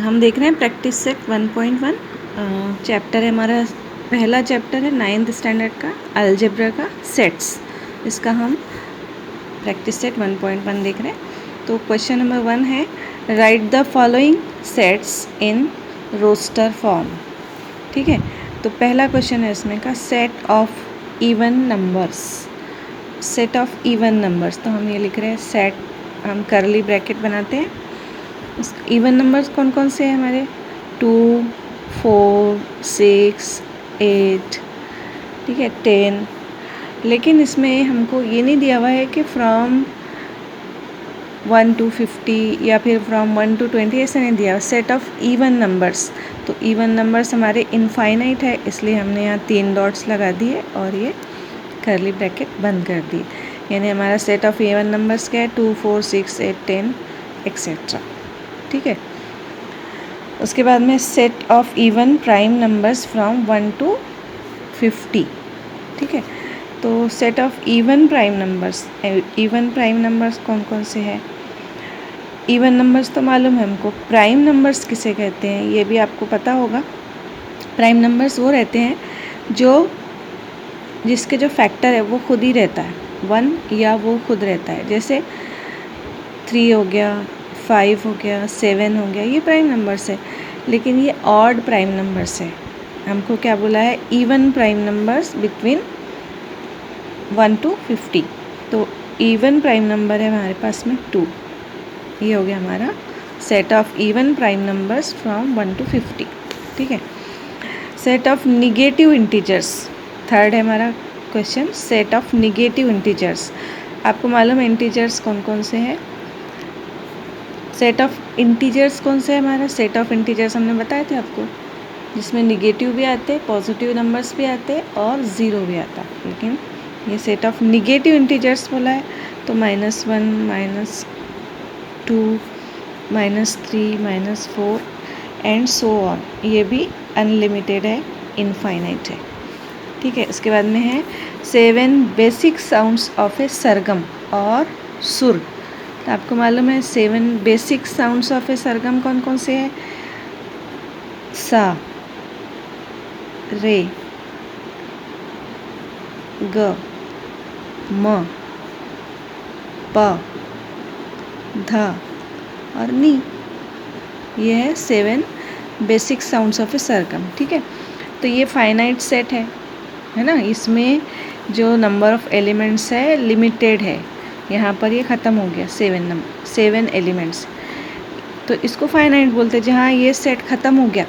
हम देख रहे हैं प्रैक्टिस सेट 1.1 चैप्टर है हमारा, पहला चैप्टर है 9th स्टैंडर्ड का अलजेब्रा का सेट्स। इसका हम प्रैक्टिस सेट 1.1 देख रहे हैं। तो क्वेश्चन नंबर 1 है, write the following sets in roster form. ठीक है, तो पहला क्वेश्चन है इसमें का set of even numbers. Set of even numbers, तो हम ये लिख रहे हैं सेट, हम करली ब्रैकेट बनाते हैं। इवन नंबर्स कौन कौन से हैं हमारे, 2, 4, 6, 8, ठीक है, 10। लेकिन इसमें हमको ये नहीं दिया हुआ है कि फ्रॉम 1 to 50 या फिर फ्रॉम 1 to 20, ऐसा नहीं दिया। सेट ऑफ इवन नंबर्स, तो इवन नंबर्स हमारे इनफाइनाइट है, इसलिए हमने यहाँ 3 डॉट्स लगा दिए और ये करली ब्रैकेट बंद कर दी। यानी हमारा सेट ऑफ इवन नंबर्स क्या है, 2, 4, 6, 8, 10 एक्सेट्रा। ठीक है, उसके बाद में set of even prime numbers from 1 to 50। ठीक है, तो set of even prime numbers कौन कौन से हैं। इवन नंबर्स तो मालूम है हमको, प्राइम नंबर्स किसे कहते हैं ये भी आपको पता होगा। प्राइम नंबर्स वो रहते हैं जिसके जो फैक्टर है वो खुद ही रहता है, 1 या वो खुद रहता है। जैसे 3 हो गया, 5 हो गया, 7 हो गया, ये प्राइम नंबर्स है। लेकिन ये ऑड प्राइम नंबर्स है। हमको क्या बोला है, even prime numbers between 1 to 50। तो इवन प्राइम नंबर है हमारे पास में 2। ये हो गया हमारा set of even prime numbers from 1 to 50। ठीक है, set of negative integers, third है हमारा question, set of negative integers. आपको मालूम है इंटीजर्स कौन कौन से हैं। सेट ऑफ इंटीजर्स कौन से है हमारा, सेट ऑफ इंटीजर्स हमने बताए थे आपको, जिसमें निगेटिव भी आते, पॉजिटिव नंबर्स भी आते और ज़ीरो भी आता। लेकिन ये सेट ऑफ निगेटिव इंटीजर्स बोला है, तो -1, -2, -3, -4 एंड सो ऑन। ये भी अनलिमिटेड है, इनफाइनाइट है। ठीक है, इसके बाद में है 7 बेसिक साउंड्स ऑफ ए सरगम और सुर। तो आपको मालूम है 7 बेसिक साउंड्स ऑफ ए सरगम कौन कौन से हैं, सा, रे, ग, म, प, ध और नी। ये है 7 बेसिक साउंड्स ऑफ ए सरगम। ठीक है, तो ये फाइनाइट सेट है ना। इसमें जो नंबर ऑफ एलिमेंट्स है लिमिटेड है। यहाँ पर ये ख़त्म हो गया 7 एलिमेंट्स, तो इसको फाइनाइट बोलते हैं। जहाँ ये सेट ख़त्म हो गया,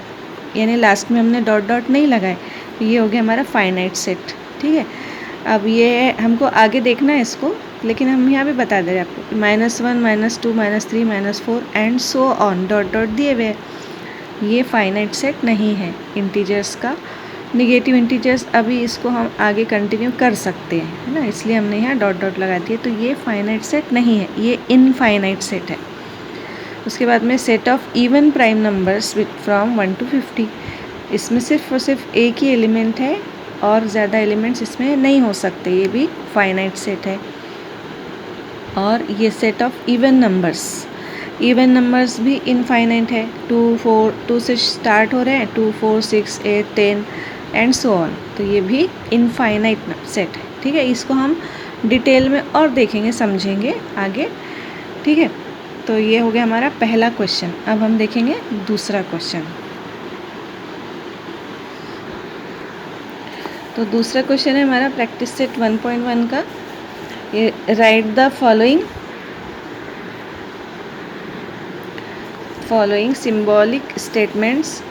यानी लास्ट में हमने डॉट डॉट नहीं लगाए, तो ये हो गया हमारा फाइनाइट सेट। ठीक है, अब ये हमको आगे देखना है इसको, लेकिन हम यहाँ भी बता दे रहे हैं आपको, -1, -2, -3, -4 and so on, dot dot दिए हुए। ये फाइनाइट सेट नहीं है इंटीजर्स का। निगेटिव इंटीजर्स अभी इसको हम आगे कंटिन्यू कर सकते हैं, है ना, इसलिए हमने यहाँ डॉट डॉट लगा दिए। तो ये फाइनाइट सेट नहीं है, ये इनफाइनाइट सेट है। उसके बाद में set of even prime numbers from 1 to 50। इसमें सिर्फ और सिर्फ एक ही एलिमेंट है और ज़्यादा एलिमेंट्स इसमें नहीं हो सकते, ये भी फाइनाइट सेट है। और ये सेट ऑफ इवन नंबर्स भी इनफाइनाइट है। 2 से स्टार्ट हो रहे हैं, 2, 4, 6, 8, 10 एंड सो ऑन, तो ये भी इनफाइनाइट सेट है। ठीक है, इसको हम डिटेल में और देखेंगे, समझेंगे आगे। ठीक है, तो ये हो गया हमारा पहला क्वेश्चन। अब हम देखेंगे दूसरा क्वेश्चन। तो दूसरा क्वेश्चन है हमारा प्रैक्टिस सेट 1.1 का, ये write the following symbolic statements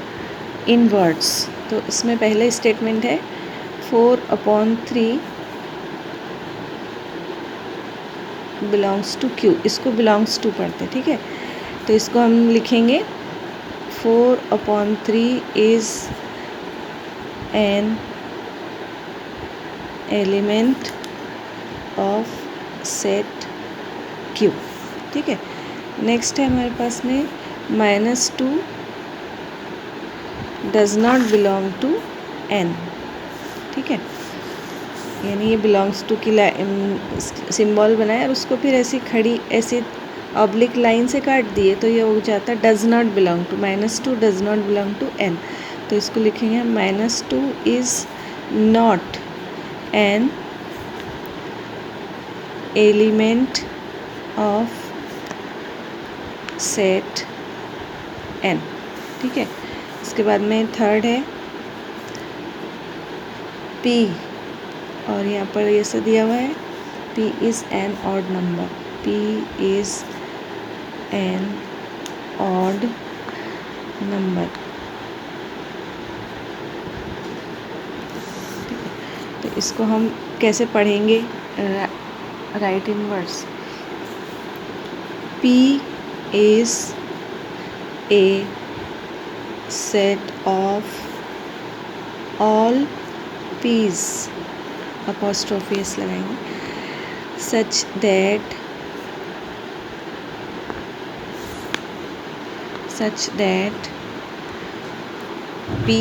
in words. तो इसमें पहले स्टेटमेंट है 4/3 बिलोंग्स टू Q। इसको बिलोंग्स टू पढ़ते, ठीक है। तो इसको हम लिखेंगे 4/3 is an element of set Q। ठीक है, नेक्स्ट है हमारे पास में -2 does not belong to N। ठीक है, यानी ये बिलोंग्स टू की सिंबल बनाए और उसको फिर ऐसी खड़ी ऐसे ऑब्लिक लाइन से काट दिए तो ये हो जाता does not belong to, -2 does not belong to n, तो इसको लिखेंगे -2 is not an element of set n। ठीक है, इसके बाद में थर्ड है p, और यहाँ पर ये से दिया हुआ है p is an odd number, p is an odd number. तो इसको हम कैसे पढ़ेंगे, right in words, p is a set of all p's, apostrophe s लगाएंगे, such that p,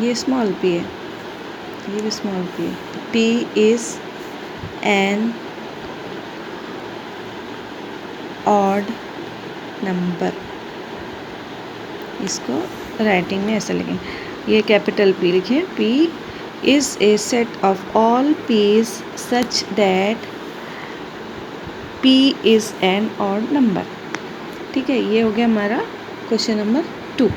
ये स्मॉल p है, ये भी स्मॉल p है, p is an odd number. इसको राइटिंग में ऐसा लिखें, ये कैपिटल P लिखें, P is a set of all p's such that P is an odd number. ठीक है, ये हो गया हमारा क्वेश्चन नंबर 2।